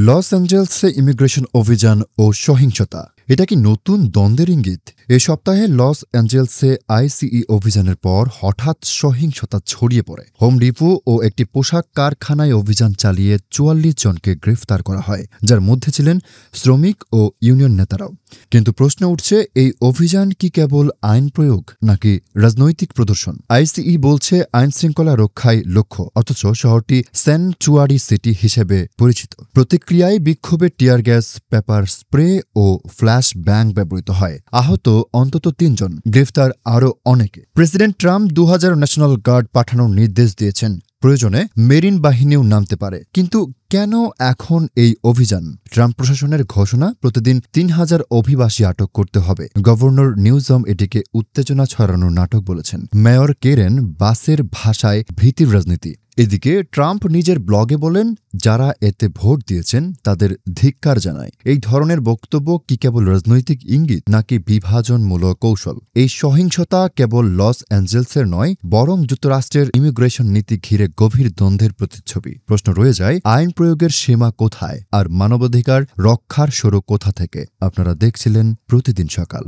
Loss অ্যাঞ্জেলসে immigration অভিযান ও সহিংসতা, এটা কি নতুন দ্বন্দ্বের ইঙ্গিত? এ সপ্তাহে লস অ্যাঞ্জেলসে আইসিই অভিযানের পর হঠাৎ সহিংসতা ছড়িয়ে পড়ে। হোম ডিপো ও একটি পোশাক কারখানায় অভিযান চালিয়ে ৪৪ জনকে গ্রেফতার করা হয়, যার মধ্যে ছিলেন শ্রমিক ও ইউনিয়ন নেতারাও। কিন্তু প্রশ্ন উঠছে, এই অভিযান কি কেবল আইন প্রয়োগ নাকি রাজনৈতিক প্রদর্শন? আইসিই বলছে আইনশৃঙ্খলা রক্ষায় লক্ষ্য, অথচ শহরটি স্যাংচুয়ারি সিটি হিসেবে পরিচিত। প্রতিক্রিয়ায় বিক্ষোভে টিয়ার গ্যাস, পেপার স্প্রে ও ফ্ল্যাশ ব্যাং ব্যবহৃত হয়। আহত অন্তত ৩ জন, গ্রেফতার আরও অনেকে। প্রেসিডেন্ট ট্রাম্প ২০০০ ন্যাশনাল গার্ড পাঠানোর নির্দেশ দিয়েছেন, প্রয়োজনে মেরিন বাহিনীও নামতে পারে। কিন্তু কেন এখন এই অভিযান? ট্রাম্প প্রশাসনের ঘোষণা, প্রতিদিন ৩,০০০ অভিবাসী আটক করতে হবে। গভর্নর নিউজম এটিকে উত্তেজনা ছড়ানোর নাটক বলেছেন। মেয়র কেরেন বাসের ভাষায় ভীতির রাজনীতি। এদিকে ট্রাম্প নিজের ব্লগে বলেন, যারা এতে ভোট দিয়েছেন তাদের ধিক্কার জানায়। এই ধরনের বক্তব্য কি কেবল রাজনৈতিক ইঙ্গিত নাকি বিভাজনমূলক কৌশল? এই সহিংসতা কেবল লস অ্যাঞ্জেলসের নয়, বরং যুক্তরাষ্ট্রের ইমিগ্রেশন নীতি ঘিরে গভীর দ্বন্দ্বের প্রতিচ্ছবি। প্রশ্ন রয়ে যায়, আইন প্রয়োগের সীমা কোথায় আর মানবাধিকার রক্ষার শুরু কোথা থেকে? আপনারা দেখছিলেন প্রতিদিন সকাল।